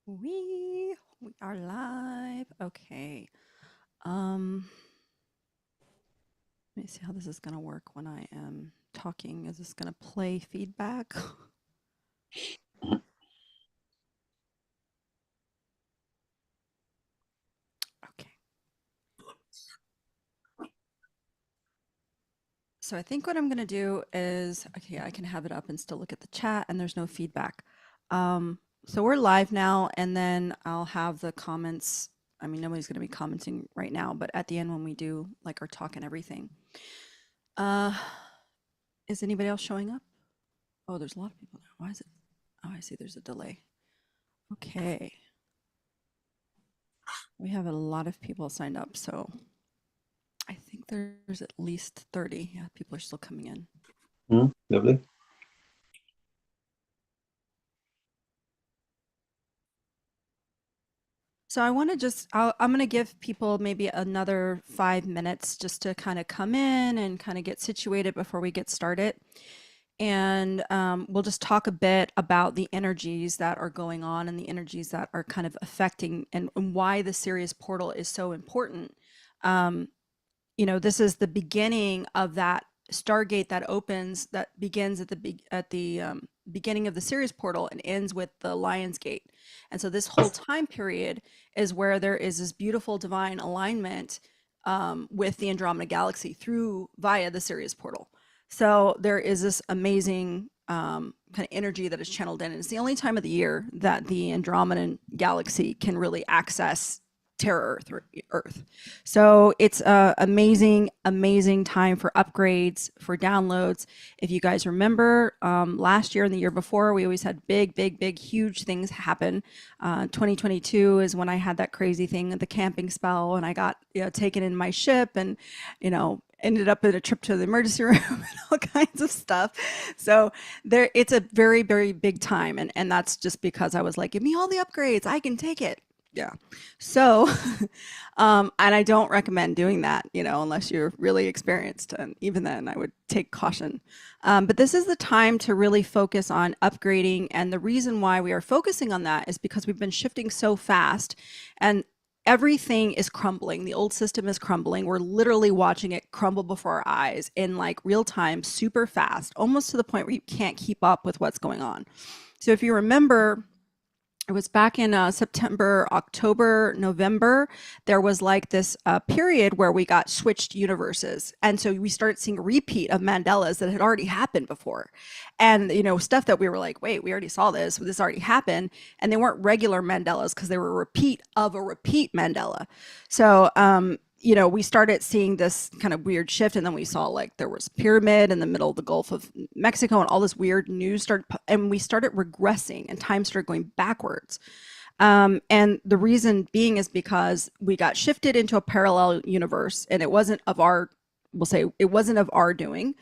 We are live. Okay. Let me see how this is going to work when I am talking. Is this going to play feedback? Okay. So I think what I'm going to do is, okay, I can have it up and still look at the chat and there's no feedback. So we're live now, and then I'll have the comments. I mean, nobody's going to be commenting right now, but at the end when we do like our talk and everything. Is anybody else showing up? Oh, there's a lot of people now. Why is it? Oh, I see there's a delay. Okay. We have a lot of people signed up, so I think there's at least 30. Yeah, people are still coming in. Lovely. So I want to just, I'm going to give people maybe another 5 minutes just to kind of come in and kind of get situated before we get started. And we'll just talk a bit about the energies that are going on and the energies that are kind of affecting and why the Sirius Portal is so important. You know, this is the beginning of that Stargate that opens, that begins at the beginning of the Sirius Portal and ends with the Lion's Gate. And so this whole time period is where there is this beautiful divine alignment with the Andromeda Galaxy through via the Sirius Portal. So there is this amazing kind of energy that is channeled in. And it's the only time of the year that the Andromedan Galaxy can really access Terra Earth. So it's an amazing, amazing time for upgrades, for downloads. If you guys remember, last year and the year before, we always had big, huge things happen. 2022 is when I had that crazy thing, the camping spell, and I got taken in my ship and, ended up in a trip to the emergency room and all kinds of stuff. So it's a very, very big time. And that's just because I was like, give me all the upgrades. I can take it. Yeah. So, and I don't recommend doing that, unless you're really experienced. And even then, I would take caution. But this is the time to really focus on upgrading. And the reason why we are focusing on that is because we've been shifting so fast and everything is crumbling. The old system is crumbling. We're literally watching it crumble before our eyes in like real time, super fast, almost to the point where you can't keep up with what's going on. So if you remember, it was back in September, October, November, there was like this period where we got switched universes. And so we started seeing a repeat of Mandelas that had already happened before. And, stuff that we were like, wait, we already saw this. This already happened. And they weren't regular Mandelas because they were a repeat of a repeat Mandela. So, we started seeing this kind of weird shift, and then we saw like there was pyramid in the middle of the Gulf of Mexico, and all this weird news started, and we started regressing, and time started going backwards. And the reason being is because we got shifted into a parallel universe, and it wasn't of our, we'll say, it wasn't of our doing.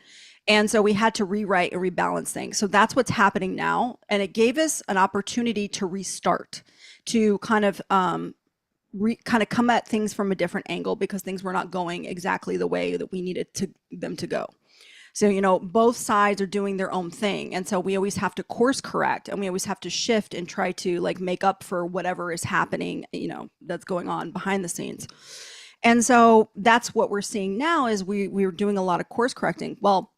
And so we had to rewrite and rebalance things. So that's what's happening now. And it gave us an opportunity to restart, to kind of come at things from a different angle because things were not going exactly the way that we needed them to go. So, both sides are doing their own thing. And so we always have to course correct, and we always have to shift and try to like make up for whatever is happening, that's going on behind the scenes. And so that's what we're seeing now is we're doing a lot of course correcting. Well,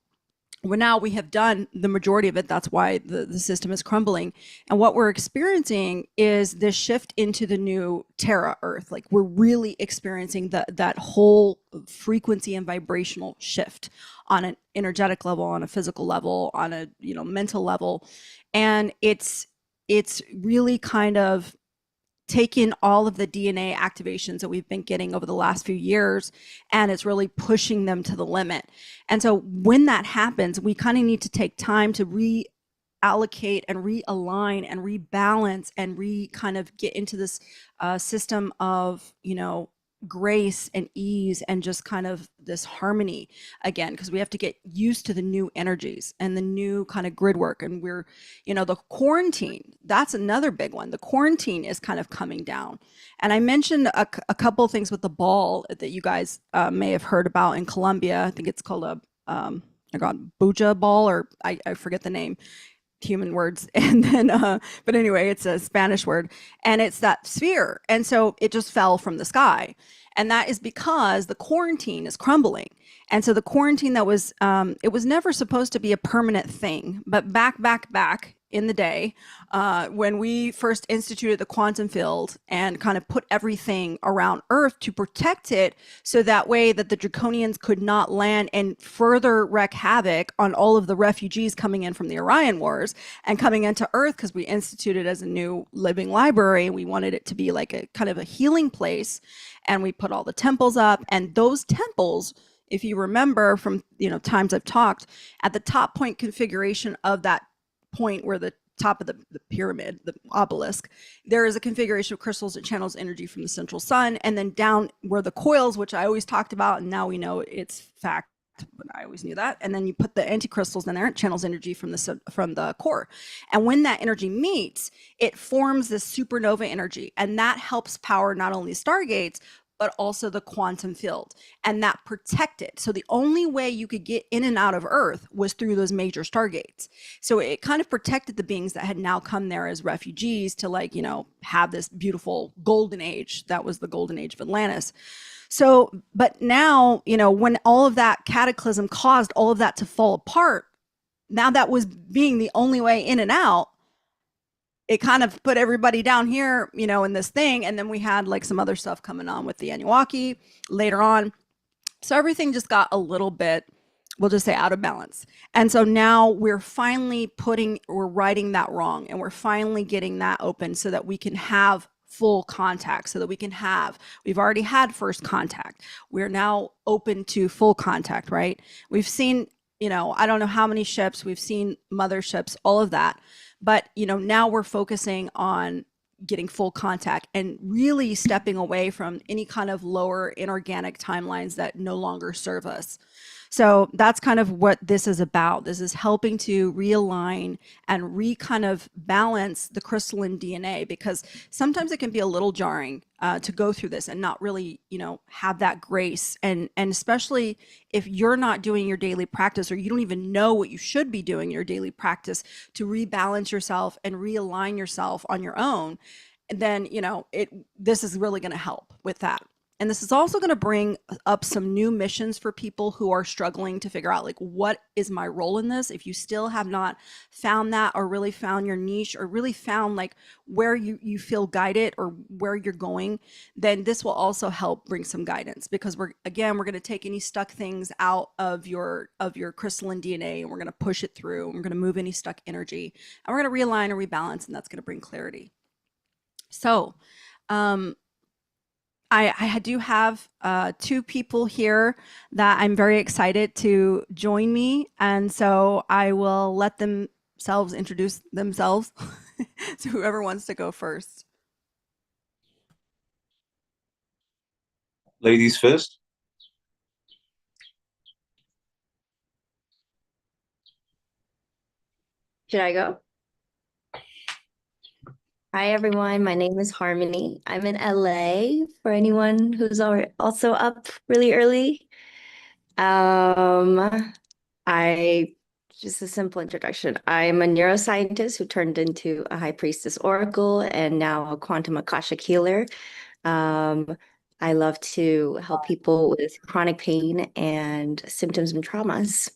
now we have done the majority of it. That's why the system is crumbling. And what we're experiencing is this shift into the new Terra Earth. Like we're really experiencing that whole frequency and vibrational shift on an energetic level, on a physical level, on a mental level. And it's really kind of taken all of the DNA activations that we've been getting over the last few years, and it's really pushing them to the limit. And so when that happens, we kind of need to take time to reallocate and realign and rebalance and kind of get into this system of, grace and ease and just kind of this harmony again, because we have to get used to the new energies and the new kind of grid work. And we're, the quarantine, that's another big one. The quarantine is kind of coming down. And I mentioned a couple of things with the ball that you guys may have heard about in Colombia. I think it's called a, Buja ball, or I forget the name. human words. And then, but anyway, it's a Spanish word, and it's that sphere. And so it just fell from the sky. And that is because the quarantine is crumbling. And so the quarantine that was, it was never supposed to be a permanent thing, but back in the day, when we first instituted the quantum field and kind of put everything around Earth to protect it, so that way that the draconians could not land and further wreak havoc on all of the refugees coming in from the Orion Wars and coming into Earth, because we instituted as a new living library and we wanted it to be like a kind of a healing place. And we put all the temples up, and those temples, if you remember from times I've talked, at the top point configuration of that point where the top of the pyramid, the obelisk, there is a configuration of crystals that channels energy from the central sun, and then down where the coils, which I always talked about, and now we know it's fact, but I always knew that. And then you put the anticrystals in there, it channels energy from the core. And when that energy meets, it forms this supernova energy, and that helps power not only stargates, but also the quantum field, and that protected. So the only way you could get in and out of Earth was through those major stargates. So it kind of protected the beings that had now come there as refugees to have this beautiful golden age. That was the golden age of Atlantis. So, but now, when all of that cataclysm caused all of that to fall apart, now that was being the only way in and out, it kind of put everybody down here, in this thing. And then we had like some other stuff coming on with the Anunnaki later on. So everything just got a little bit, we'll just say, out of balance. And so now we're righting that wrong, and we're finally getting that open so that we can have full contact, so that we've already had first contact. We're now open to full contact, right? We've seen, I don't know how many ships, we've seen motherships, all of that. But, now we're focusing on getting full contact and really stepping away from any kind of lower inorganic timelines that no longer serve us. So that's kind of what this is about. This is helping to realign and kind of balance the crystalline DNA, because sometimes it can be a little jarring to go through this and not really, have that grace. And especially if you're not doing your daily practice, or you don't even know what you should be doing in your daily practice to rebalance yourself and realign yourself on your own, then, this is really going to help with that. And this is also going to bring up some new missions for people who are struggling to figure out, like, what is my role in this? If you still have not found that, or really found your niche, or really found like where you feel guided or where you're going, then this will also help bring some guidance, because we're going to take any stuck things out of your crystalline DNA, and we're going to push it through, and we're going to move any stuck energy, and we're going to realign and rebalance, and that's going to bring clarity. So, I do have two people here that I'm very excited to join me, and so I will let themselves introduce themselves. So whoever wants to go first. Ladies first. Should I go? Hi, everyone. My name is Harmony. I'm in LA for anyone who's also up really early. Just a simple introduction. I'm a neuroscientist who turned into a High Priestess Oracle and now a quantum Akashic healer. I love to help people with chronic pain and symptoms and traumas,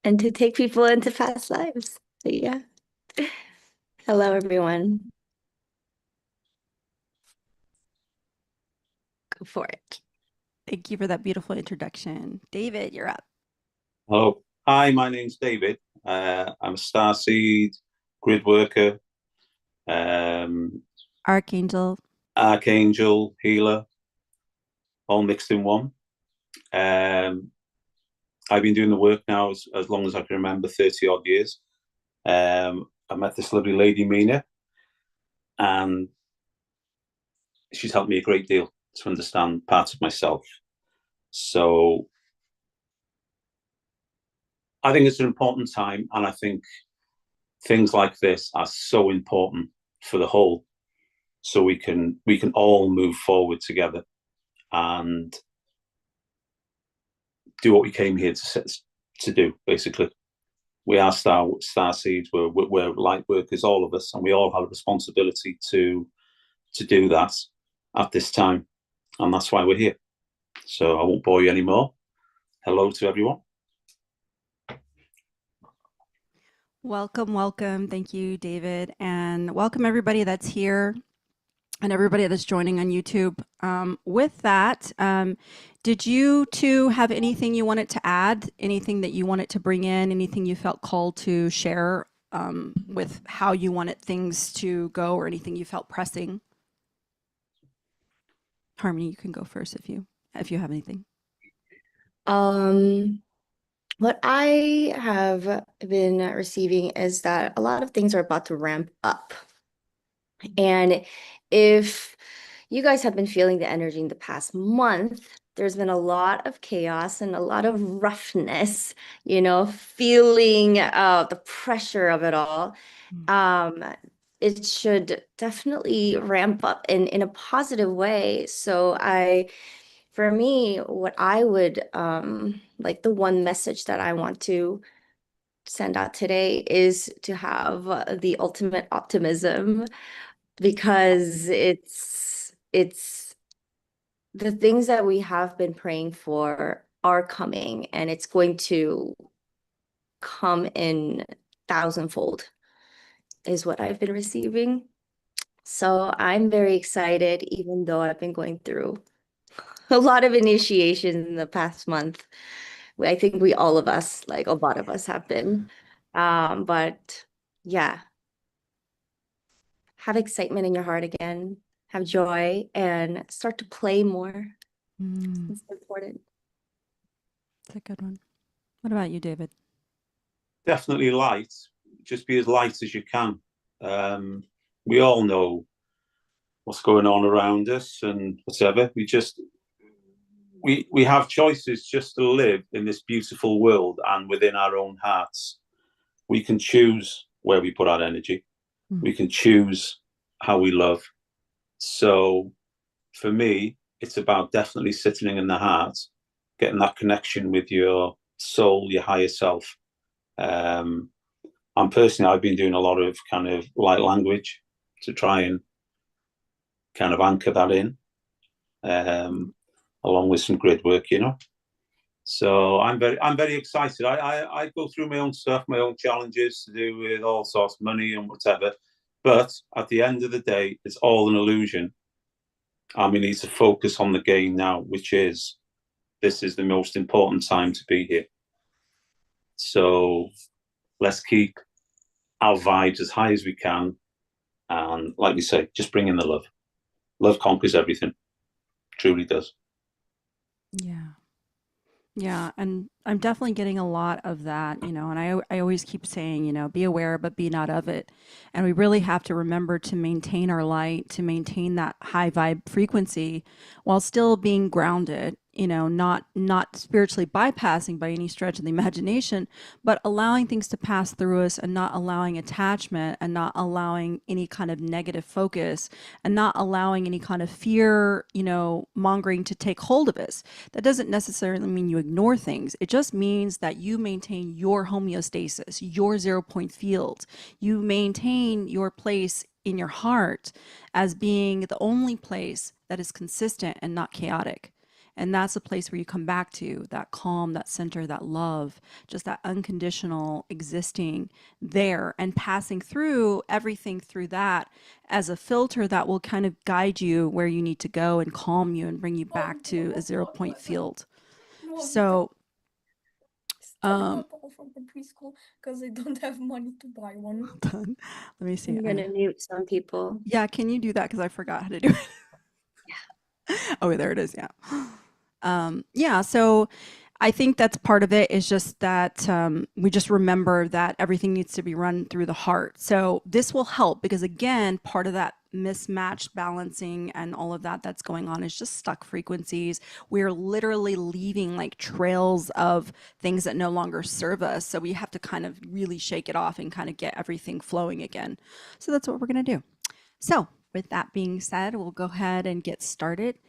and to take people into past lives. So yeah. Hello, everyone. Go for it. Thank you for that beautiful introduction. David, you're up. Hello. Hi, my name's David. I'm a Starseed, grid worker, Archangel, healer, all mixed in one. I've been doing the work now as long as I can remember, 30 odd years. I met this lovely lady, Mina, and she's helped me a great deal to understand parts of myself. So I think it's an important time, and I think things like this are so important for the whole, so we can all move forward together and do what we came here to do, basically. We are Starseed. We're light workers, all of us, and we all have a responsibility to do that at this time, and that's why we're here. So I won't bore you anymore. Hello to everyone. Welcome, welcome. Thank you, David, and welcome everybody that's here and everybody that's joining on YouTube. With that, did you two have anything you wanted to add? Anything that you wanted to bring in? Anything you felt called to share with how you wanted things to go, or anything you felt pressing? Harmony, you can go first if you have anything. What I have been receiving is that a lot of things are about to ramp up. And if you guys have been feeling the energy in the past month, there's been a lot of chaos and a lot of roughness, feeling the pressure of it all. It should definitely ramp up in a positive way. So for me, what I would like, the one message that I want to send out today is to have the ultimate optimism, because it's the things that we have been praying for are coming, and it's going to come in thousandfold is what I've been receiving. So I'm very excited, even though I've been going through a lot of initiations in the past month. I think all of us, like a lot of us have been. But yeah, have excitement in your heart again, have joy, and start to play more. It's important. That's a good one. What about you, David? Definitely light. Just be as light as you can. We all know what's going on around us and whatever. We have choices just to live in this beautiful world, and within our own hearts, we can choose where we put our energy. We can choose how we love. So for me, it's about definitely sitting in the heart, getting that connection with your soul, your higher self. And personally, I've been doing a lot of kind of light language to try and kind of anchor that in, along with some grid work, So I'm very excited. I go through my own stuff, my own challenges to do with all sorts of money and whatever. But at the end of the day, it's all an illusion. And we need to focus on the game now, which is, this is the most important time to be here. So let's keep our vibes as high as we can. And like we say, just bring in the love. Love conquers everything. Truly does. Yeah. Yeah, and I'm definitely getting a lot of that, and I always keep saying, be aware, but be not of it. And we really have to remember to maintain our light, to maintain that high vibe frequency while still being grounded, not spiritually bypassing by any stretch of the imagination, but allowing things to pass through us and not allowing attachment and not allowing any kind of negative focus and not allowing any kind of fear, mongering to take hold of us. That doesn't necessarily mean you ignore things. It just means that you maintain your homeostasis, your 0 point field. You maintain your place in your heart as being the only place that is consistent and not chaotic. And that's a place where you come back to that calm, that center, that love, just that unconditional existing there and passing through everything through that as a filter that will kind of guide you where you need to go and calm you and bring you back to a 0 point field. So, from the preschool because I don't have money to buy one. let me see. I'm gonna mute some people. Yeah, can you do that? Because I forgot how to do it. Yeah. Oh, there it is. Yeah. Yeah. So I think that's part of it, is just that we just remember that everything needs to be run through the heart. So this will help because, again, part of that mismatched balancing and all of that that's going on is just stuck frequencies. We're literally leaving like trails of things that no longer serve us. So we have to kind of really shake it off and kind of get everything flowing again. So that's what we're going to do. So with that being said, we'll go ahead and get started.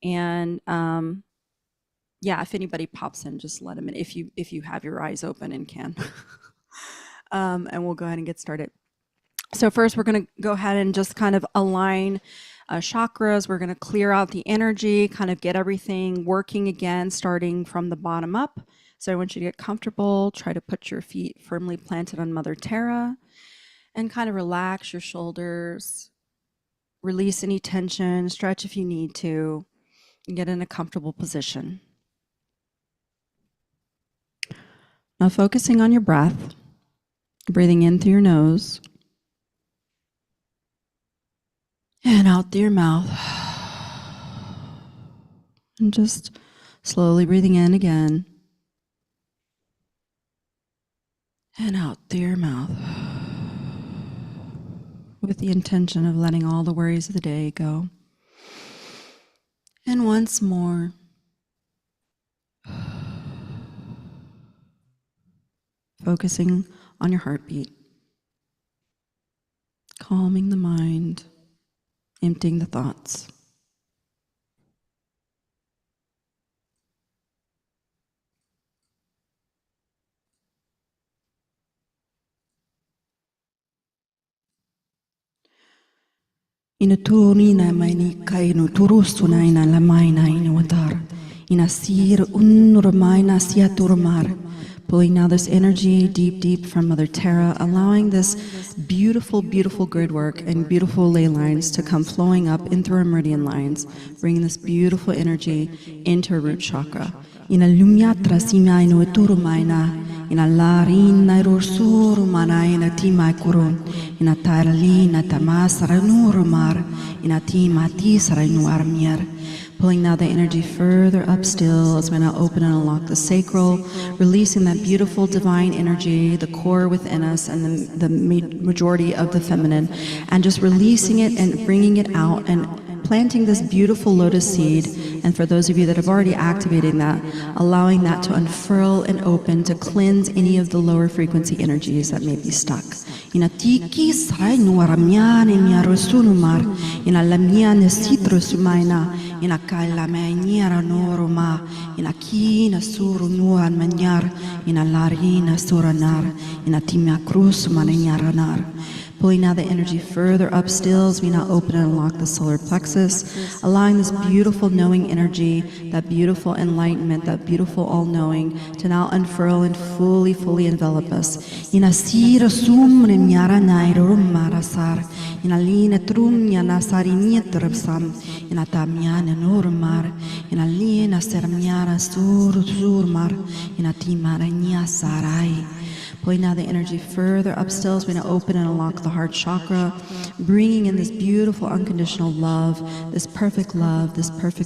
And yeah, if anybody pops in, just let them in if you have your eyes open and can. And we'll go ahead and get started. So first, we're going to go ahead and just kind of align chakras. We're going to clear out the energy, kind of get everything working again, starting from the bottom up. So I want you to get comfortable. Try to put your feet firmly planted on Mother Terra and kind of relax your shoulders. Release any tension, stretch if you need to, and get in a comfortable position. Now focusing on your breath, breathing in through your nose and out through your mouth. And just slowly breathing in again and out through your mouth, with the intention of letting all the worries of the day go. And once more, focusing on your heartbeat, calming the mind, emptying the thoughts. Ina turuna maini kainu turusuna ina lamaina ina watar. Ina sir unurmaina siaturmar. Pulling now this energy deep, deep from Mother Terra, allowing this beautiful, beautiful grid work and beautiful ley lines to come flowing up in through our meridian lines, bringing this beautiful energy into our root chakra. Ina lumiatra sima ino turumaina, ina larina rorsuru mana ina tima kurun, ina taralina tamasara nurumar, ina tima tisara nuarmier. Pulling now the energy further up still as we now open and unlock the sacral, releasing that beautiful divine energy, the core within us and the majority of the feminine, and just releasing it and bringing it out and planting this beautiful lotus seed. And for those of you that have already activated that, allowing that to unfurl and open to cleanse any of the lower frequency energies that may be stuck. Ina tiki sarai nuaramiane miarosunumar, ina lamiane citrusumaina, ina kaila me niera noruma, ina kina suru nuan manyar, ina larina suranar, ina timia cruz mananyaranar. Pulling now the energy further up still as we now open and unlock the solar plexus, allowing this beautiful knowing energy, that beautiful enlightenment, that beautiful all-knowing to now unfurl and fully, fully envelop us. Ina sira sumre miara nairo marasar, ina line trumnya nasari nietrapsam, ina tamiana normar, ina lina sermiara surmar, ina timara sarai. Pulling now the energy further up still as we now open and unlock the heart chakra, bringing in this beautiful unconditional love, this perfect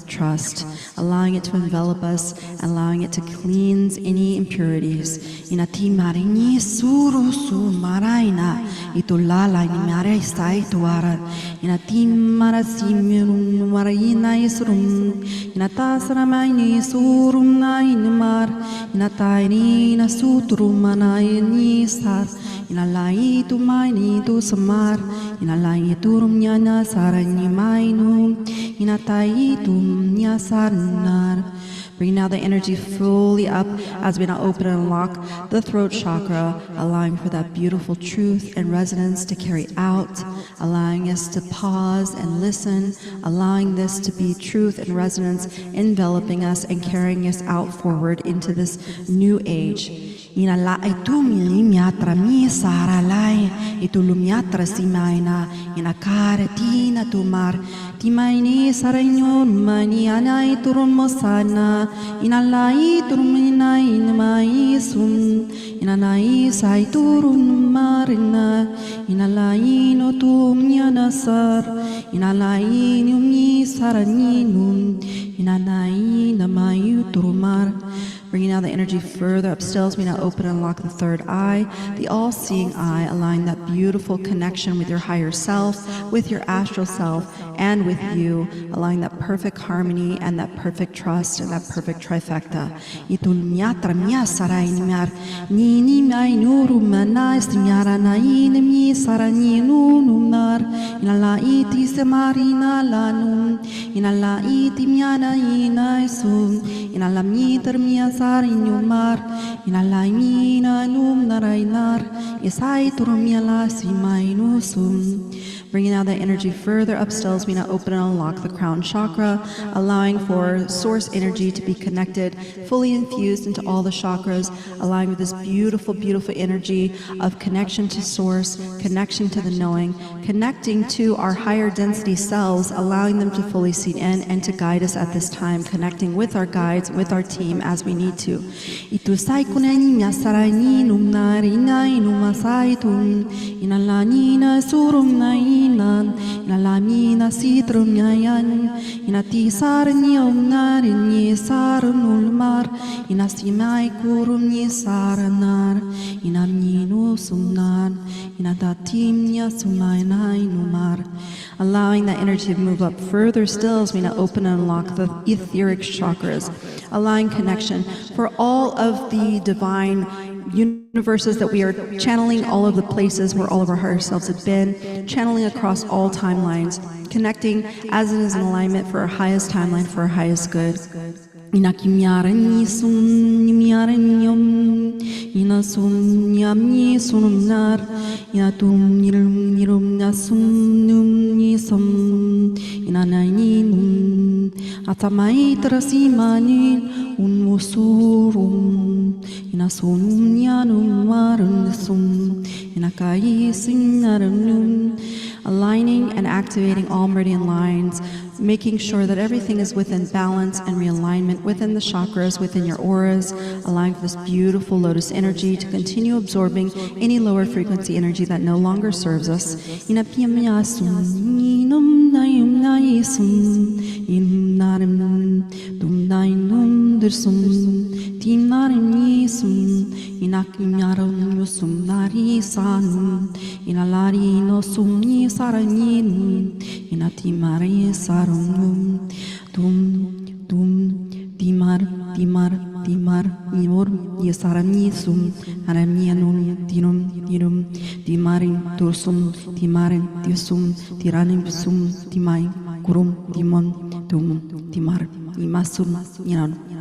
trust, allowing it to envelop us, allowing it to cleanse any impurities. Inati marini suru su maraina itulala ni mare sai tuara inati marasimun marina isrum inatasra maini surum nainmar inataini sutrum manain Nisar, inalai tu maini tu samar, inalai turum nyana sarani mainu, inatai tum nyasanar. Bring now the energy fully up as we now open and unlock the throat chakra, allowing for that beautiful truth and resonance to carry out, allowing us to pause and listen, allowing this to be truth and resonance enveloping us and carrying us out forward into this new age. Ina la itu milimiatra mi saralai itu lumiatra simaina ina kare tina tumar timaini saranyon mani anai turun mosana ina lai turmina ina mai sum ina nai sai turun marina ina lai no tumnya nasar ina lai nyumi saraninum ina nai namai turumar. Bringing now the energy further up still as we now open and unlock the third eye, the all-seeing eye, allowing that beautiful connection with your higher self, with your astral self, and with you, allowing that perfect harmony and that perfect trust and that perfect trifecta. Bringing out that energy further up stills, we now open and unlock the crown chakra, allowing for source energy to be connected, fully infused into all the chakras, allowing for this beautiful, beautiful energy of connection to source, connection to the knowing, connecting to our higher density selves, allowing them to fully seed in and to guide us at this time, connecting with our guides, with our team as we need to. Inalamina sitrum yayan inati sarni omnarin ni sarum ulmar inasimai kurum ni saranar inamninu sumnan inadatimnya sumainai numar. Allowing that energy to move up further still as we now open and unlock the etheric chakras, allowing connection for all of the divine universes that we are channeling, all of the places where all of our higher selves have been, channeling across all timelines, connecting as it is in alignment for our highest timeline, for our highest good. Atamai terasimanin unmusurum inasunum yanum warundesum inakai sinarum. Aligning and activating all meridian lines, making sure that everything is within balance and realignment within the chakras, within your auras, allowing for this beautiful lotus energy to continue absorbing any lower frequency energy that no longer serves us. Dimar nimor yesaramnisum aramnianum dinum dimarin tursum dimarin tiusum tiranim sum dimai kurum dimon tum dimar imasum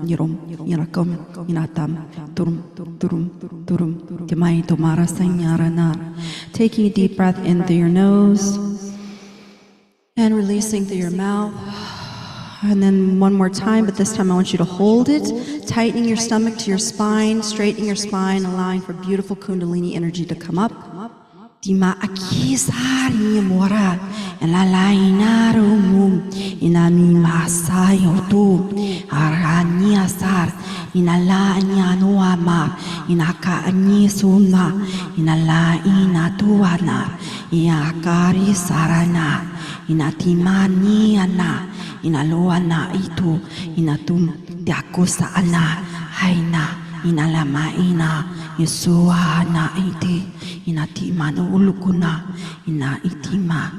nirom nirakom inatam turum dimai tomara sanyarana. Taking a deep breath in through your nose and releasing through your mouth. And then one more time, but this time I want you to hold it, tightening your stomach to your spine, straightening your spine, allowing for beautiful Kundalini energy to come up. Dima akisari mora elalainarumum inami masayotu araniasar inala nyanuama inaka anisuna inala inatuana iakari sarana inatimaniana inaluana itu inatum diakusa ana haina inalama ina Yesua na iti inatima no ulukuna ina itima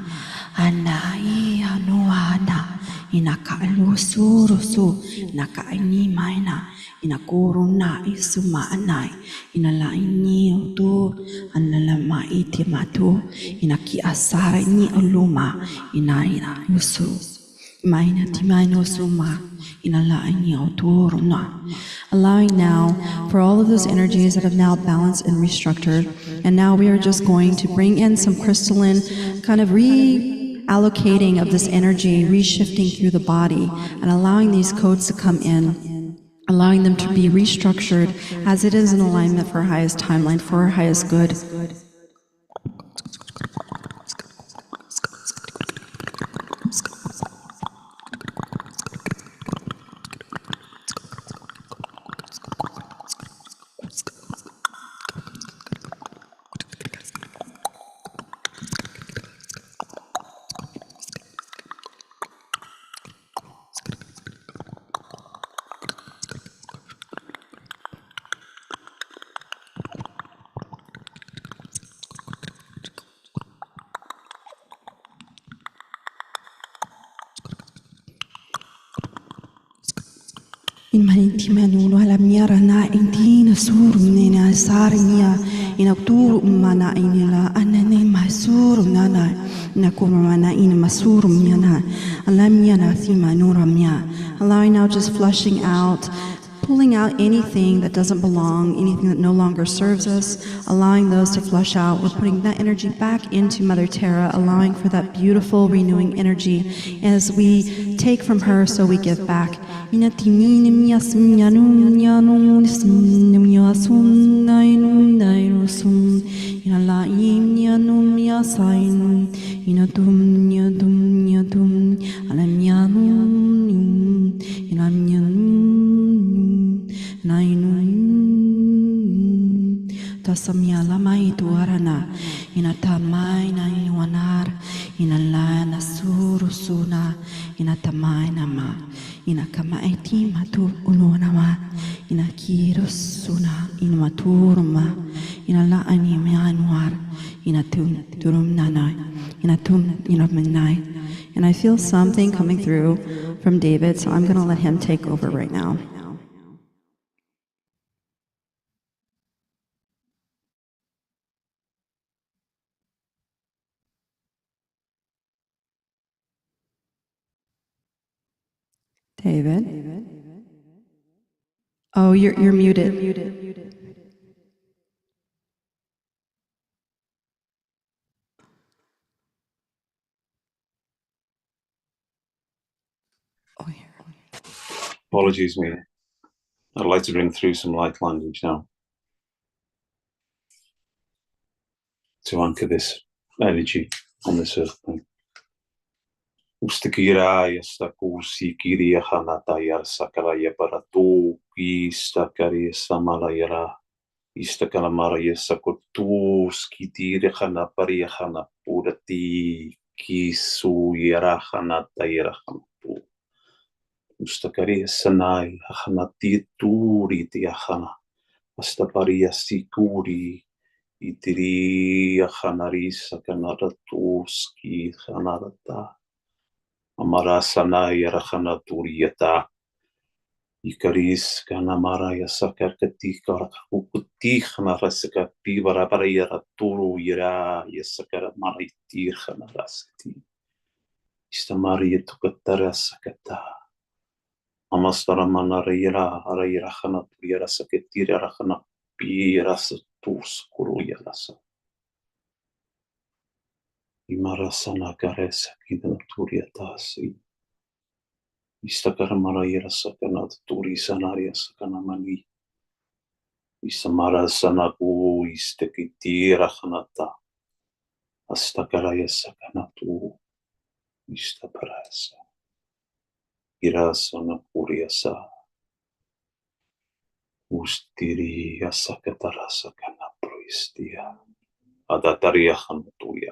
ana ianuana inakalusurusu nakainima ina inakuruna isuma anai inala ini utu analama itima tu inaki asara ini uluma ina yusu maina timaino suma. Allowing now for all of those energies that have now balanced and restructured. And now we are just going to bring in some crystalline kind of reallocating of this energy, reshifting through the body and allowing these codes to come in, allowing them to be restructured as it is in alignment for our highest timeline, for our highest good. In manitimanuno alla mia rana intina surmnina sarnia in autur mana inila anane masurum na kurmana in masurum yana alamia thima nuramia. Allowing now just flushing out, pulling out anything that doesn't belong, anything that no longer serves us, allowing those to flush out. We're putting that energy back into Mother Terra, allowing for that beautiful renewing energy. As we take from her, so we give back. Tasamya lamai tuarana inatamai na iwanar inalana surusuna inatamai nama inakamai timatu unonama inakirusuna inmaturma inala animyanwar inatum turumnanai inatum inaminai. And I feel something coming through from David, so I'm going to let him take over right now. David? Oh, you're muted. Oh, here. Apologies, me. I'd like to bring through some light language now to anchor this energy on this earth plane. Ustakira yastakusi kiria hanata yarsakala yabaratu istakari samala yara istakalamara yasakutu skitiri hana paria hana purati kisu yara hanata yara hanapu ustakari sanai hanati turi tiahana astaparia sikuri itiri hanarisa kanara tuski hanarata Amarasana yarahana turiyata Ikaris kanamara yasakar katika ukuti hanarasaka pivara para yara turu yara yasakara maraiti hanarasati Istamari tukatara sakata Amastara manara yara arayara hana turiyara saketira rahana pirasa tus kuru yarasa Imarasana karesa kinaturiatasi Istakara marayera sakana turi sanaria sakana mani Isamara sanaku istekitira hanata Astakaraya sakana tu Istaparasa Irasana kuriasa Ustiri asakatara sakana proistia Adataria hantuya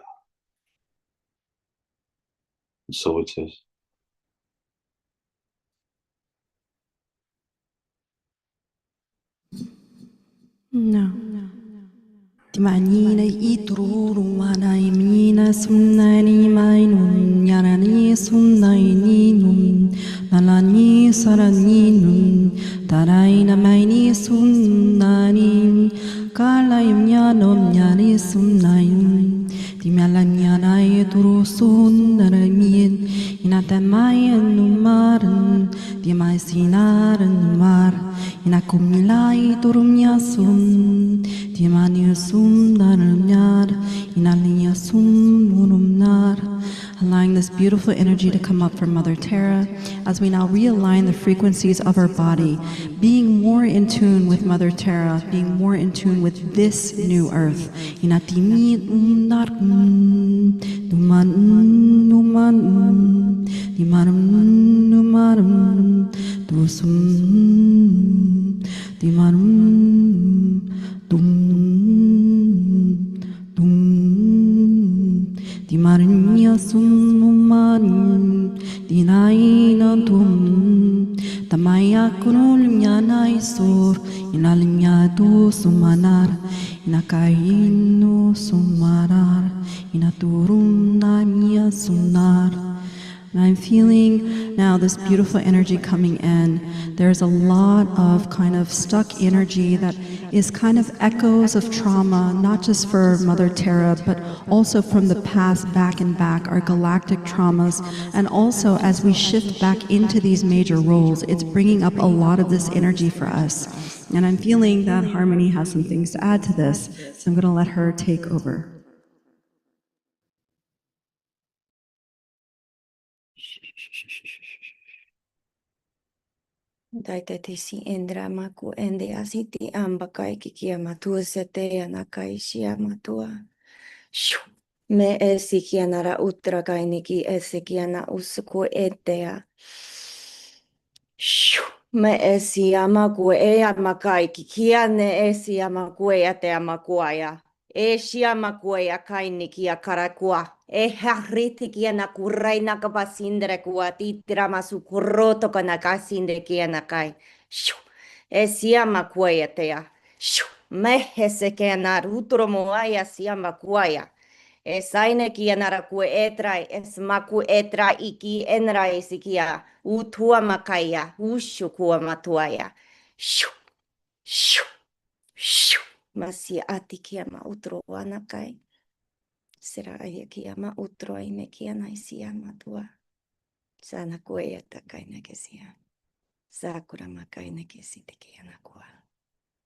So it says No. Timanina itruru mana imina sunnani mainun yarani sunnaini nun nalani sarani nun taraina maini sunnani kalayum yanom yani sunnain timalanyana ituru sunnaramin inatamayan numaran timay sinaran numar inakumilay turumyasun timanyasum naranyar inaliyasum munumnar. Allowing this beautiful energy to come up from Mother Terra as we now realign the frequencies of our body, being more in tune with Mother Terra, being more in tune with this new earth. Dimarnya sumuman dinaina tum tamaya kunul nyana isur inalimnya tu sumanar inakainu sumarar inaturum namia sunar And I'm feeling now this beautiful energy coming in. There's a lot of kind of stuck energy that is kind of echoes of trauma, not just for Mother Terra, but also from the past, back and back, our galactic traumas. And also as we shift back into these major roles, it's bringing up a lot of this energy for us. And I'm feeling that Harmony has some things to add to this, so I'm going to let her take over. Daitetisi Indra maku ende asiti ambakai kikia matua setea nakai shia matua. Me esikianara utra kainiki esikiana usuku etea. Me esiamaku ea makai kikiane esiamaku ea te amakuaya. E shiamakuea kainikia karakua. E hariti kiana kuraina kapasindre kua titira masu kuroto kana kasindre kiana kai. E siamakuea tea. Mehese kiana rutro moaya siamakuaya. Esaine kianara ku etrai esmaku etra iki enra esikia utua makaya ushu kua matuaya masi atikiama utro anakai sera ayakiama utro aimekiana isia matua sana kueta kaina kesia sakura makaina kesitikiana kua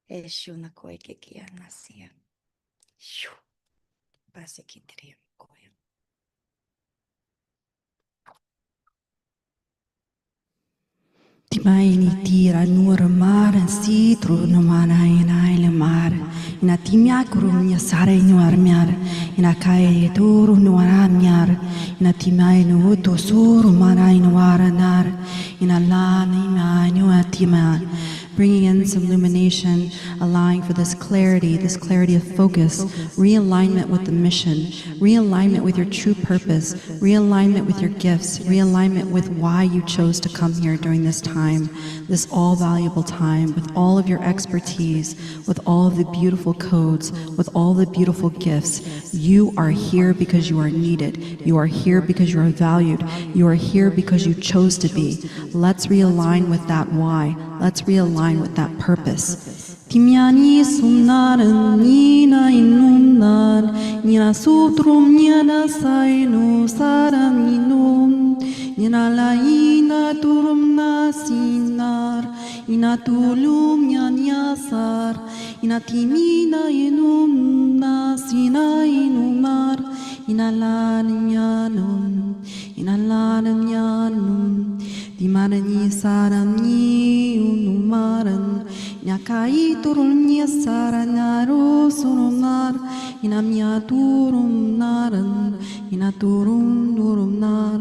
eshu na koike kiana sia Pase kitria koya. Timaini tira nur mar sitru no mana ina ile mar ina timia kurumnya sare nuar miar ina kai turu nuara miar ina timai nu to suru mana ina nar ina la ina nu atima. Bringing in some illumination, allowing for this clarity of focus, realignment with the mission, realignment with your true purpose, realignment with your gifts, realignment with why you chose to come here during this time, this all valuable time, with all of your expertise, with all of the beautiful codes, with all the beautiful gifts. You are here because you are needed. You are here because you are valued. You are here because you chose to be. Let's realign with that why. Let's realign with that purpose. Timiani sunaran nina inunan nina sutrum nina sainu saraninu nina laina turum nasinar ina tulum nyanyasar ina timina inum nasina inumar ina lanyanum ina lanyanum Dimarani sarani unumaran Nyakai turunnya saranaru surunar Inamya turum naran Inaturum nurum nar.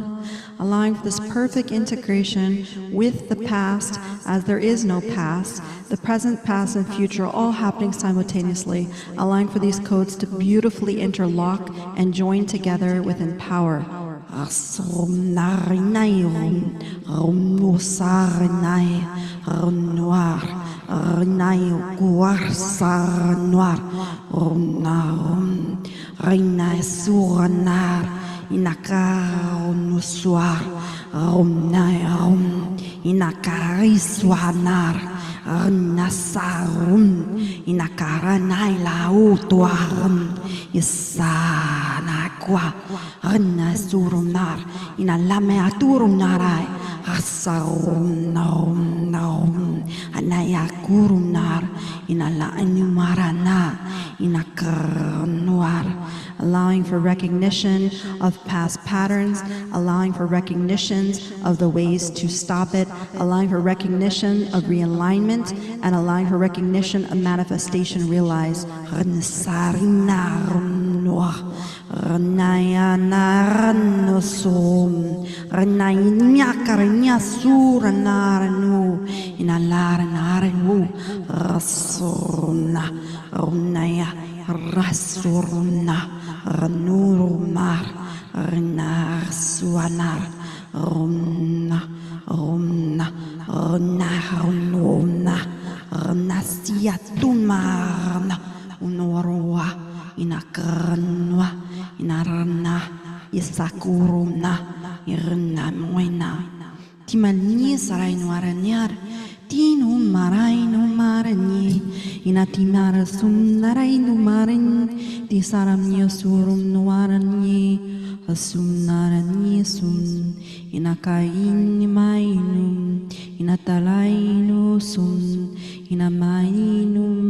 Allowing for this perfect integration with the past, as there is no past, the present, past, and future all happening simultaneously, allowing for these codes to beautifully interlock and join together within power. Asrum narinairum, rumnusarnai, rumnoir, rinaio guarsar noir, rumnarum, rinai suranar, inakarunusuar, rumnairum, inakariswanar, rinasarum, inakaranai lautuarum, Isanakwa, Rina Surumnar, in a lame aturunarai, Asarum naum, Anaya Kurumnar, in a la anumarana, in a karnoir, allowing for recognition of past patterns, allowing for recognitions of the ways to stop it, allowing for recognition of realignment, and allowing for recognition of manifestation realized. Renaya naranusum, renaya karanya suranaranu, inalaranaru, rasurna, renaya rasurna, renurumar, renarsuanar, rumna, rumna, renarununa, renasiatumarna, unorua, inakarnwa, inarana, isakurumna irna moina timani sarai nuaranyar tinu marai no marani inatimara sunnarai no marin tisaram yasurum nuarani asum narani sun inakain mainum inatalainu sun inamainum,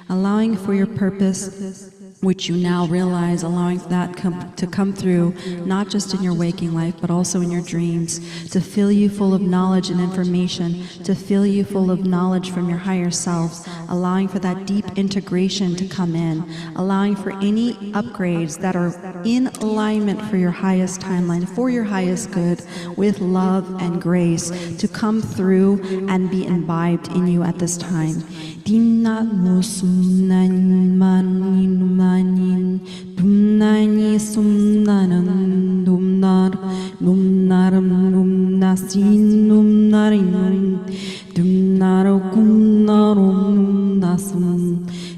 allowing for your purpose, which you now realize, allowing that to come through, not just in your waking life, but also in your dreams, to fill you full of knowledge and information, to fill you full of knowledge from your higher self, allowing for that deep integration to come in, allowing for any upgrades that are in alignment for your highest timeline, for your highest good, with love and grace, to come through and be imbibed in you at this time. Dumnani sumnanan dumnar numnaram numnasin numnarin dumnaro kumnarum numnasum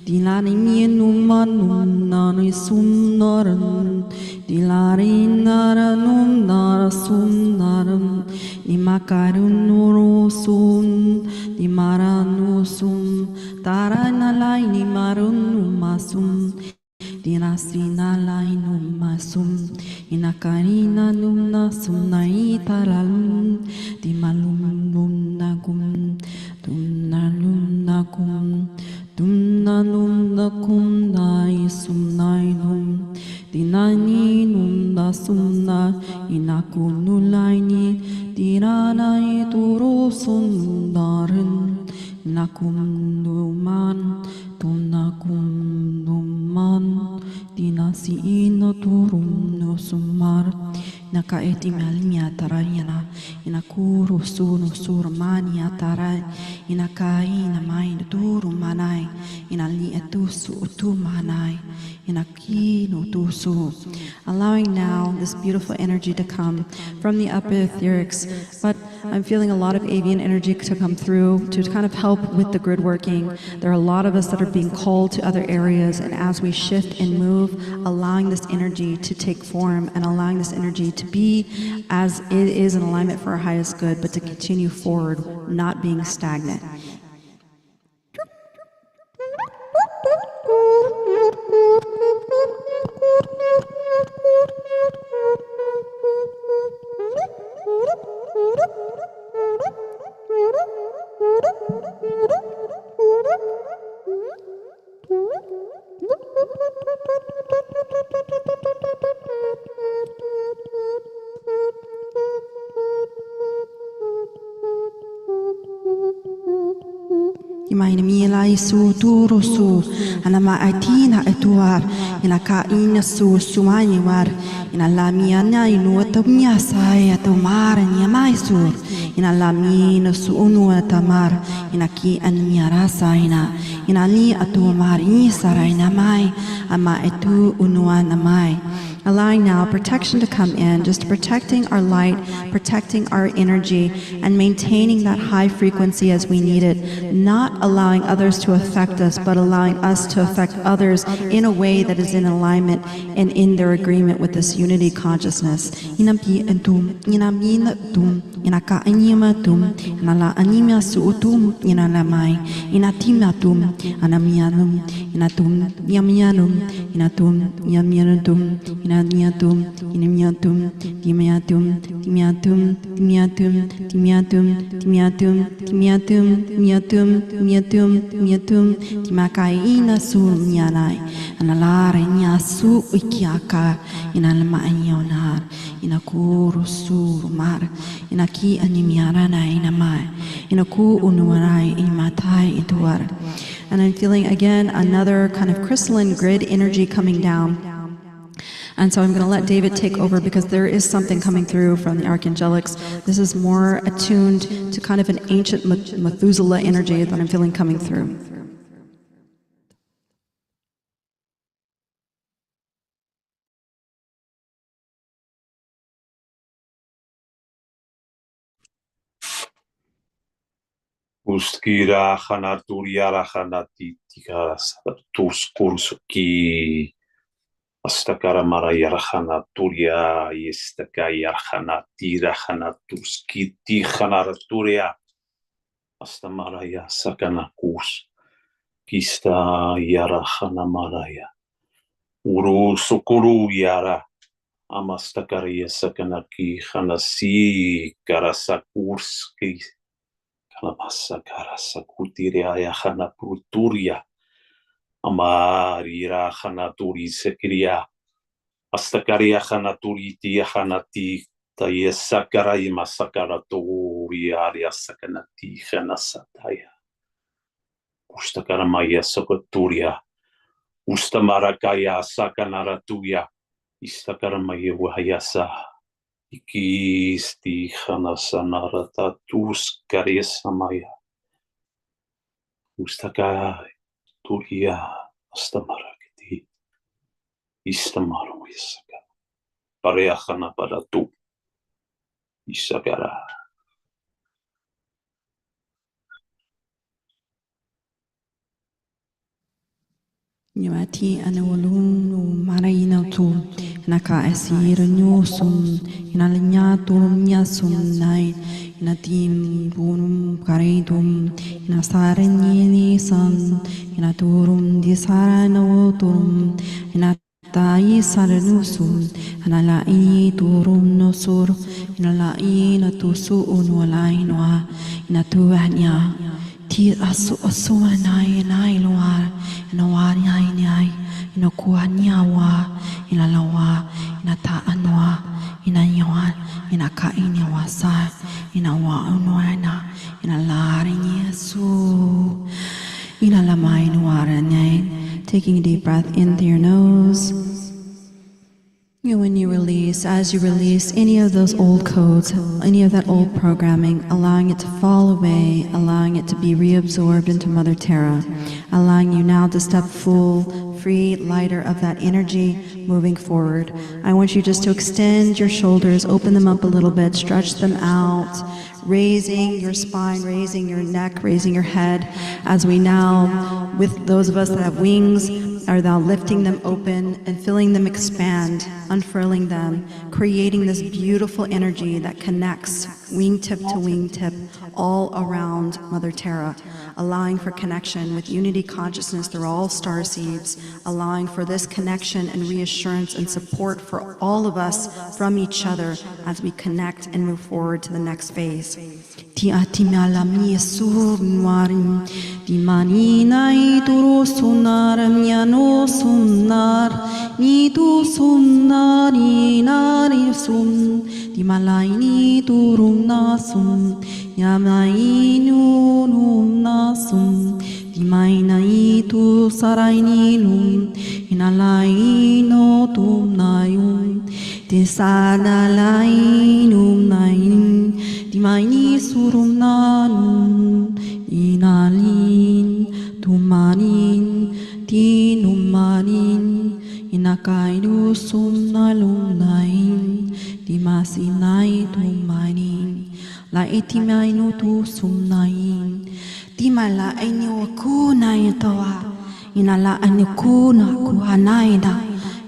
dilani numan numnani sumnaran dilarinara numnara sumnaram nimakarun nurosum nimaranusum taranalai nimarun numasum Dinasina lainum masum inakarina numna sumnai taralum dimalum nagum dumnalum nagum dumnalum nagum nai sumnainum dinani numna sumna inakunulaini diranai turusum darin nakum duman tunakum duman dinasi ina turum no sumar nakaeti malmia tarayana inakuru sunu surmania tarai inakai na main turu manai inali etusu utu manai inakino tusu, allowing now this beautiful energy to come from the upper etherics. But I'm feeling a lot of avian energy to come through to kind of help with the grid working. There are a lot of us that are being called to other areas, and as we shift and move, allowing this energy to take form and allowing this energy to be as it is in alignment for our highest good, but to continue forward, not being stagnant. Imaina mila isu turusu anama aitina etuar inaka ina su sumani war ina lamiana inu atamnya saya tomar nya maisur ina lamina su unu atamar ina ki anya rasa ina li atomar ni saraina mai ama etu unuana mai. Allowing now protection to come in, just protecting our light, protecting our energy, and maintaining that high frequency as we need it, not allowing others to affect us, but allowing us to affect others in a way that is in alignment and in their agreement with this unity consciousness. Inampi entum, inamina tum, inaka anima tum, inala anima suutum, inalamai, inatimatum, anamianum, inatum, yamianum, inatum, yamianum, inamiatum, inamiatum, timiatum, timiatum, timiatum, timiatum, timiatum, timiatum, timiatum, timiatum, timiatum, timakaina sumyanai, analare nyasu ikiaka, inalama anyonar, inakuru surumar, inaki animiarana inamai, inaku unuarai imatai ituar. And I'm feeling again another kind of crystalline grid energy coming down. And so I'm going to let David take over because there is something coming through from the archangelics. This is more attuned to kind of an ancient Methuselah energy that I'm feeling coming through. Uskira hanaturiara hanati tika tus kursuki Astakara mara yarhana turia istaka yarhana tirahana tuski tihanara turia. Astamara ya sakana kus. Kista yarhana maraya. Uru sukuru yara. Amastakariya sakanaki hanasi karasakurski. Kalamasakara sakutiria yahana pruturia. Amarira hanaturi sekiria. Astakaria hanaturi tia hanati. Tayesakarai masakaraturi aria sakanati hanasataya. Ustakaramaya sokoturia. Ustamarakaya sakanaratuya. Istakaramaya wahayasa. Ikisti hanasanarata tus karesamaya. Ustakai. Turia astamarakiti istamaru isaka pareachana paratu isakara. Nyawati anawalunu marayina tu naka esir nyusum inalnya turum nyasum nai inatim bunum karidum inasarenyi san inaturum disaranawotum inatai saranusum analai turum nosur inalai natusu unwalainwa inatuahnya ti asu nai luar inawar nyai inakuah nyawa inalawa inataanwa inanyawan inakain yawasa inawa unwana inalari Yesu inalamay nuaranyay. Taking a deep breath in through your nose. And when you release, as you release any of those old codes, any of that old programming, allowing it to fall away, allowing it to be reabsorbed into Mother Terra, allowing you now to step full, free, lighter of that energy, moving forward. I want you just to extend your shoulders, open them up a little bit, stretch them out, raising your spine, raising your neck, raising your head, as we now, with those of us that have wings, are thou lifting them open and feeling them expand, unfurling them, creating this beautiful energy that connects wingtip to wingtip all around Mother Terra, allowing for connection with unity consciousness through all star seeds, allowing for this connection and reassurance and support for all of us from each other as we connect and move forward to the next phase. Ti atimalam Yesu marim di manina iduro sunar miano sunar ni tu sunar ni nari sun di malaini turum nasum yamainu num nasum di mainai tu saraini num inalaino tum nayum di sadalainum nain di maini surum nanum inalin tumanin tinumanin inakaidu sumnalum nain di masinai tumanin la etimainu tu sumnain di mala ainu ku nain tawa inala aniku na kuhanaina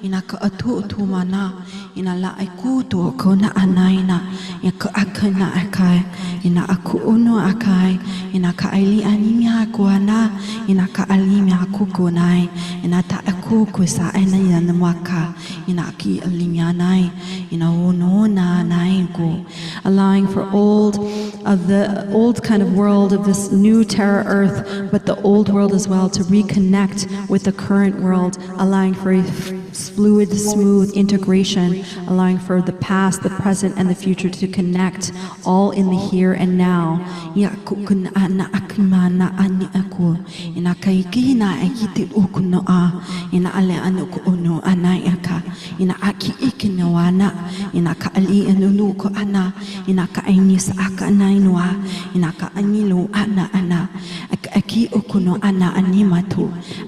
inaka atu tumana inala ikutu ko na anaina yaka akana akai ina aku uno akai inaka ali animia kuana inaka alimia kukunai inata aku kusa ina yanwaka inaki alimia nai ina uno na nai ko, allowing for the old kind of world of this new Terra Earth, but the old world as well, to reconnect with the current world, allowing for a fluid, smooth integration, allowing for the past, the present, and the future to connect, all in the here and now.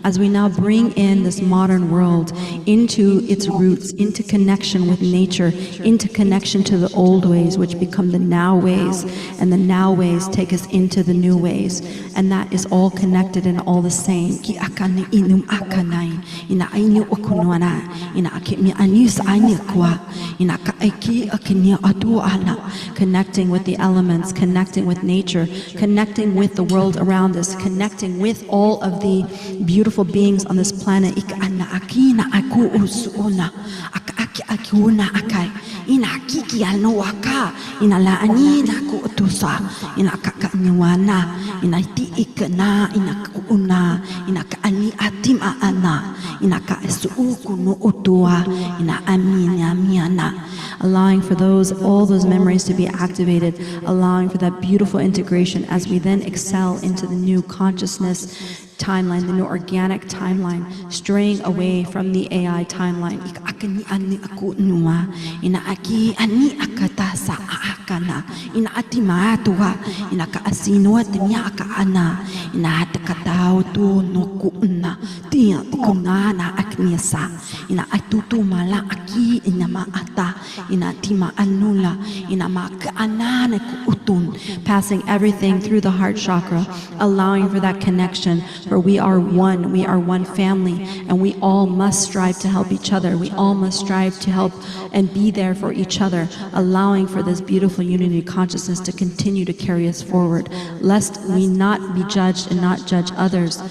As we now bring in this modern world into its roots, into connection with nature, into connection to the old ways, which become the now ways, and the now ways take us into the new ways. And that is all connected and all the same. Ki akani inum akanai, ina ainu okunuana, ina akimi anis ainikwa, ina kaiki akinia atuana, connecting with the elements, connecting with nature, connecting with the world around us, connecting with all of the beautiful beings on this planet. Ika ana akina aku usuona, aki akiuna akai, ina kiki ano aka, ina la anina ku utusa, ina kakaniwana, ina ti ikana, ina kuuna, ina kaani atima ana, ina ka esuku no utua, ina amina miana. Allowing for all those memories to be activated, allowing for that beautiful integration as we then excel into the new consciousness timeline, the new organic timeline, straying away from the AI timeline. Ina aki ani akata sa akana, ina atima atua, ina ka asino atinya akaana, ina hatakatao tu no kuuna, tia kunana akniasa, ina atutu mala aki ina maata, ina tima anula, ina makaanane kuutun, passing everything through the heart chakra, allowing for that connection. For we are one family, and we all must strive to help each other. We all must strive to help and be there for each other, allowing for this beautiful unity consciousness to continue to carry us forward, lest we not be judged and not judge others.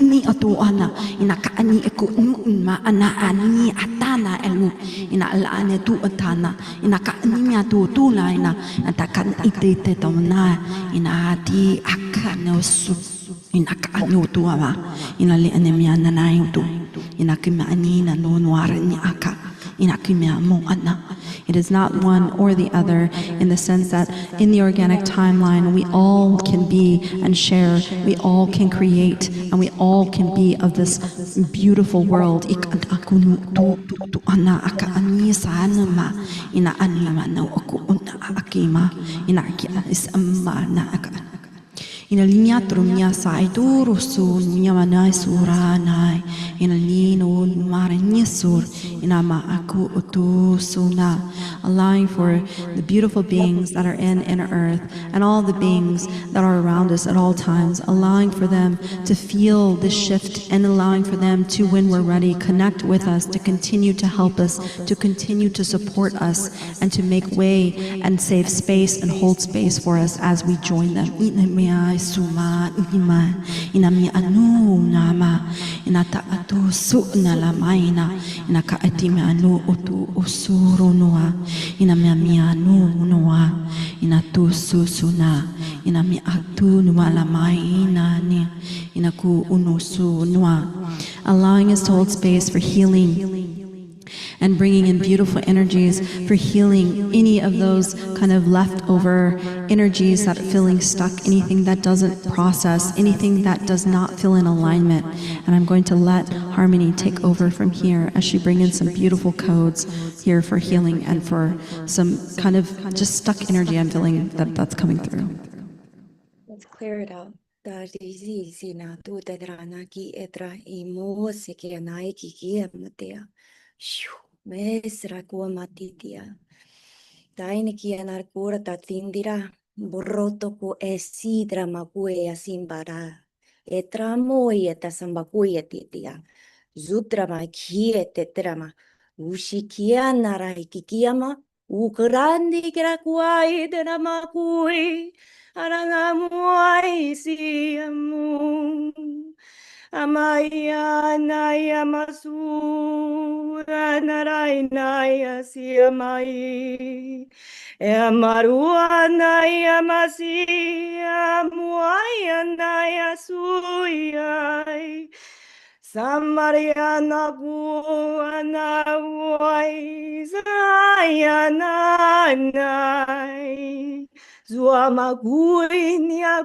Ni atuana ina kaani eku ma ana ani atana elu ina alane tu atana ina kaani mia tu tula ina atakan ite tomna ina ati akana su ina kaani tuama ina le anemia na yutu ina kimani na no noara ni aka ina kimia mo ana. It is not one or the other, in the sense that in the organic timeline we all can be and share, we all can create, and we all can be of this beautiful world. Ina linea trumia saitu rusu nia manai suranai ina lino maranya sur ina ma aku utu suna, allowing for the beautiful beings that are in inner earth and all the beings that are around us at all times, allowing for them to feel this shift and allowing for them to, when we're ready, connect with us, to continue to help us, to continue to support us, and to make way and save space and hold space for us as we join them. Suma inima inami anu nama inata atu su na la maina inaka atime anu utu usuru noa inami anu noa inatu susuna inami atu noa la maina ni inaku unusu noa, allowing us to hold space for healing and bringing in beautiful energies for healing any of those kind of leftover energies that are feeling stuck, anything that doesn't process, anything that does not feel in alignment. And I'm going to let Harmony take over from here as she brings in some beautiful codes here for healing and for some kind of just stuck energy I'm feeling that's coming through. Let's clear it out. Mesra kuwa matitia. Taini kia narkura tatindira. Borroto ku esidra makue asimbara. Etramo yeta sambakuya titia. Zutra ma kie tetrama. Ushikia nara ikikiyama. Ukrandi kira kuai drama kui. Arangamuai siamu. Amaya naya masura narainaya siamai Amarua naya masia muaya naya suyai Samariana buana wai zayanai Zuama guinia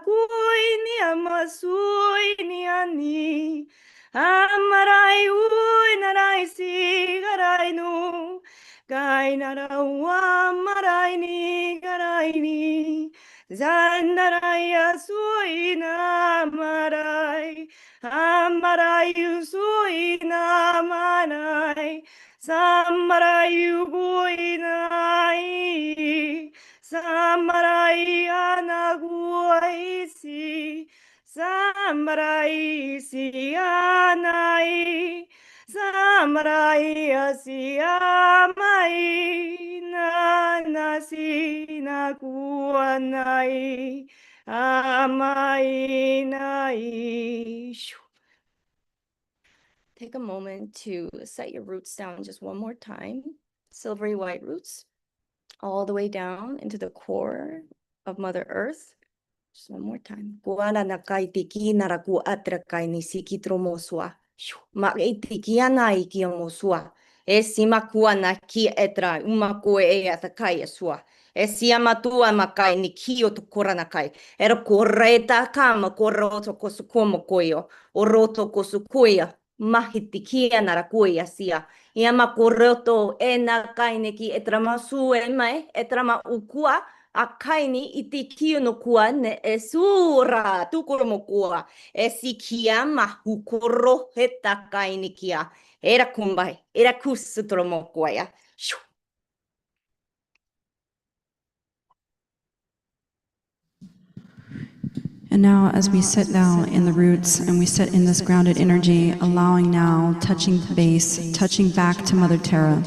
masuinia ni Amarai uinarai si garainu Gainara wamarai ni garaini Zandaraya suina marai, amarayu suina manai, samarayu buinai, samarai anaguaisi, samarai sianai, samarai asiamai, nanasi nakuanai, amai nai. Take a moment to set your roots down just one more time. Silvery white roots all the way down into the core of Mother Earth. Just one more time. Kuana nakai tiki naraku atrakai ni sikitromosua. Maitiki anai kiomosua. Esima kuana ki etra umakue e atakai sua. Esia matua makai ni kio to koranakai. Era koreta kama koroto kosukomo koyo. Oroto kosukoya. Mahitikia narakuya sia. Yama koroto e nakai neki etrama su emae etrama ukua. Akaini itikio no kua ne esura tukoromo kua esikia mahukoro heta kaini kia era kumbai era kusutromo kua ya. And now, as we sit now in the roots and we sit in this grounded energy, allowing now, touching the base, touching back to Mother Terra,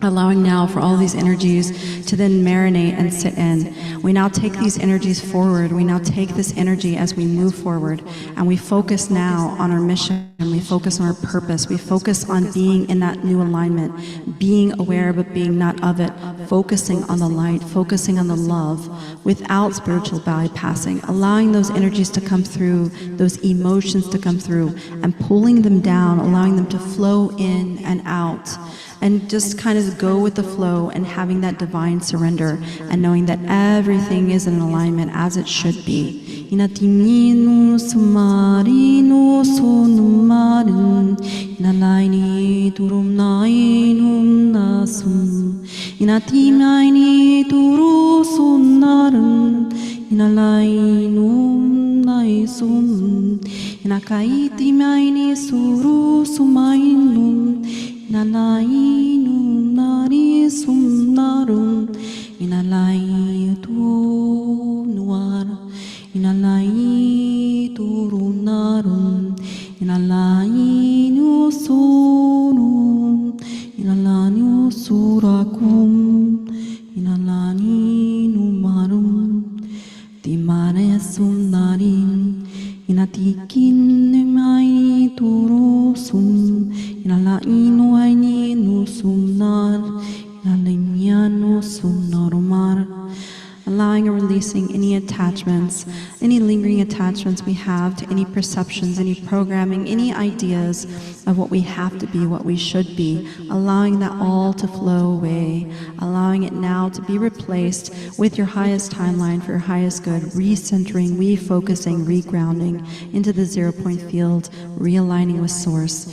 allowing now for all these energies to then marinate and sit in. We now take these energies forward. We now take this energy as we move forward, and we focus now on our mission. We focus on our purpose. We focus on being in that new alignment, being aware but being not of it, focusing on the light, focusing on the love, without spiritual bypassing, allowing those energies to come through, those emotions to come through, and pulling them down, allowing them to flow in and out. And just kind of go with the flow and having that divine surrender and knowing that everything is in alignment as it should be. Inatiminu sumarinu sunumarin inalaini turumnainum nasum inatimaini turu sunarun inalainum naisum inakaitimaini suru sumainum inalainum narisum narum inalai tu nuar inalai turunarum inalai nusurum inalai usurakum inalai numarum timaresum narin inatikin numai turusum inalainu aini nusumnar inalimyano sumnorumar. Allowing and releasing any attachments, any lingering attachments we have to any perceptions, any programming, any ideas of what we have to be, what we should be, allowing that all to flow away, allowing it now to be replaced with your highest timeline for your highest good, recentering, refocusing, regrounding into the 0 point field, realigning with source.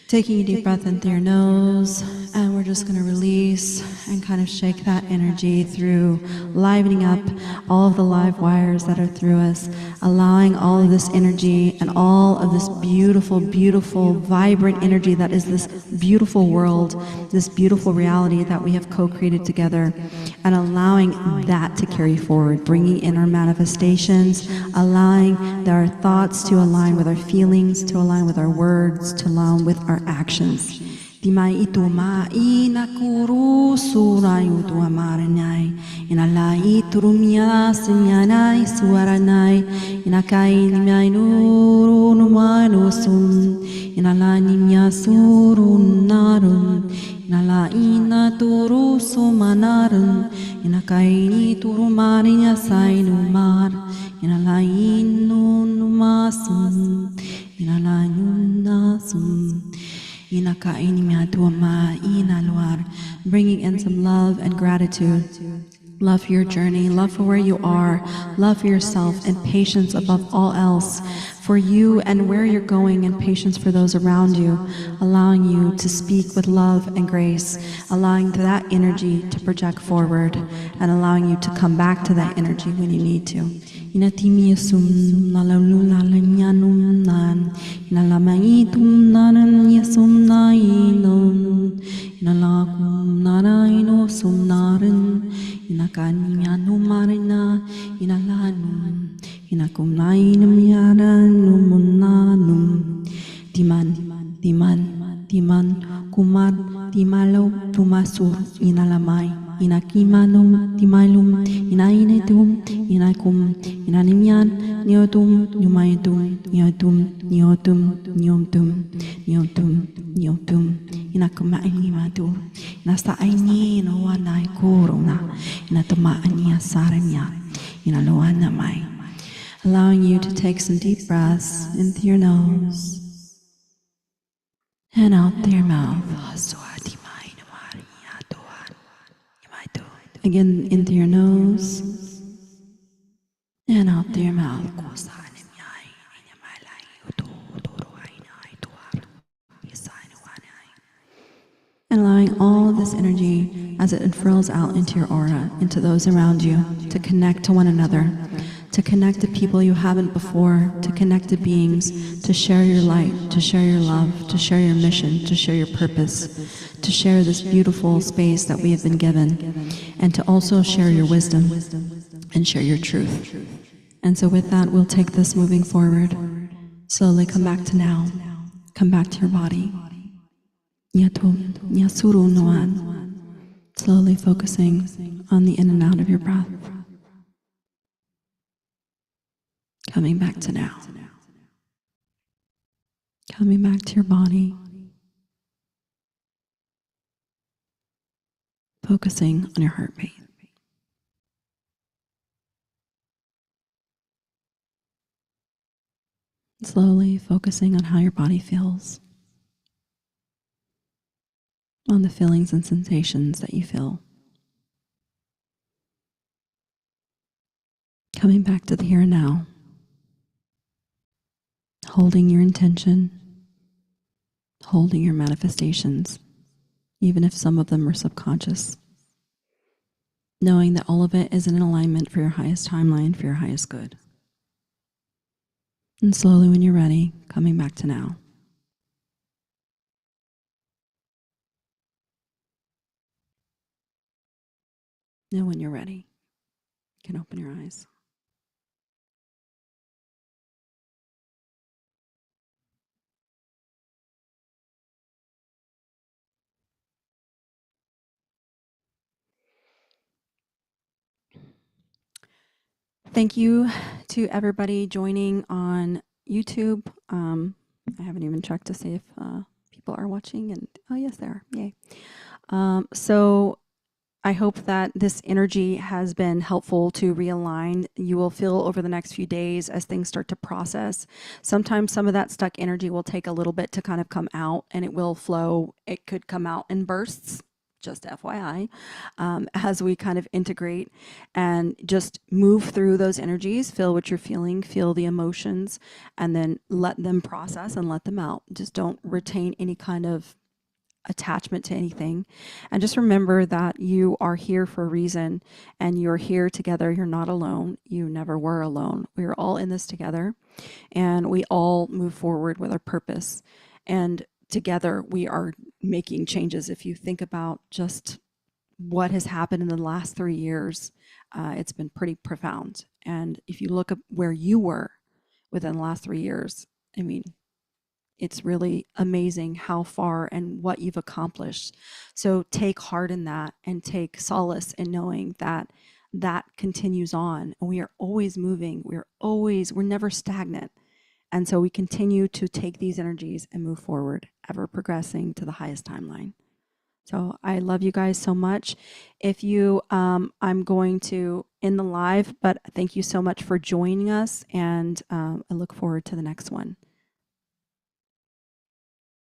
Taking a deep breath in through your nose, and we're just going to release and kind of shake that energy through, livening up all of the live wires that are through us, allowing all of this energy and all of this beautiful, beautiful, vibrant energy that is this beautiful world, this beautiful reality that we have co-created together, and allowing that to carry forward, bringing in our manifestations, allowing our thoughts to align with our feelings, to align with our words, to align with our actions. Dimai itu mai na kuru surayu tu amaranai. Inalai turumia sinyanai suaranai. Inakai nimai nuru numanu sum. Inalai nimya surun narun. Inalai na turu sumanarun. Inakai ni turumarinya sainumar. Inalai nunumasum. Inalai nunasum. Bringing in some love and gratitude. Love for your journey, love for where you are, love for yourself, and patience above all else for you and where you're going, and patience for those around you, allowing you to speak with love and grace, allowing that energy to project forward, and allowing you to come back to that energy when you need to. Inatimiasum nalalulalanya nan inalamangitum nanan yasum nainum inalakum naraino sum narin inakanyanu marina inalanum inakum nainum yaranum munanum diman kumar dimalo tumasur inalamai inakimanum dimalum inainetum inakum inanimyan niotum nyumaitum niotum inakumainimatu inasaini no wanai kuruna inatumaania saranya inaluanamai. Allowing you to take some deep breaths in through your nose and out through your mouth. Again, in through your nose and out through your mouth. And allowing all this energy as it unfurls out into your aura, into those around you, to connect to one another, to connect to people you haven't before, to connect to beings, to share your light, to share your love, to share your mission, to share your purpose, to share this beautiful space that we have been given, and to also share your wisdom and share your truth. And so with that, we'll take this moving forward. Slowly come back to now. Come back to your body. Slowly focusing on the in and out of your breath. Coming back to now. Coming back to your body. Focusing on your heartbeat. Slowly focusing on how your body feels. On the feelings and sensations that you feel. Coming back to the here and now. Holding your intention. Holding your manifestations, even if some of them are subconscious. Knowing that all of it is in alignment for your highest timeline, for your highest good. And slowly, when you're ready, coming back to now. Now, when you're ready, you can open your eyes. Thank you to everybody joining on YouTube. I haven't even checked to see if people are watching, and oh yes, they are. Yay. So I hope that this energy has been helpful to realign. You will feel over the next few days as things start to process. Sometimes some of that stuck energy will take a little bit to kind of come out, and it will flow. It could come out in bursts, just FYI, as we kind of integrate and just move through those energies, feel what you're feeling, feel the emotions, and then let them process and let them out. Just don't retain any kind of attachment to anything. And just remember that you are here for a reason, and you're here together. You're not alone. You never were alone. We are all in this together, and we all move forward with our purpose. And together we are making changes. If you think about just what has happened in the last 3 years, it's been pretty profound. And if you look at where you were within the last 3 years, I mean, it's really amazing how far and what you've accomplished. So take heart in that and take solace in knowing that that continues on, and we are always moving. We're never stagnant. And so we continue to take these energies and move forward, ever progressing to the highest timeline. So I love you guys so much. If you, I'm going to end the live, but thank you so much for joining us, and I look forward to the next one.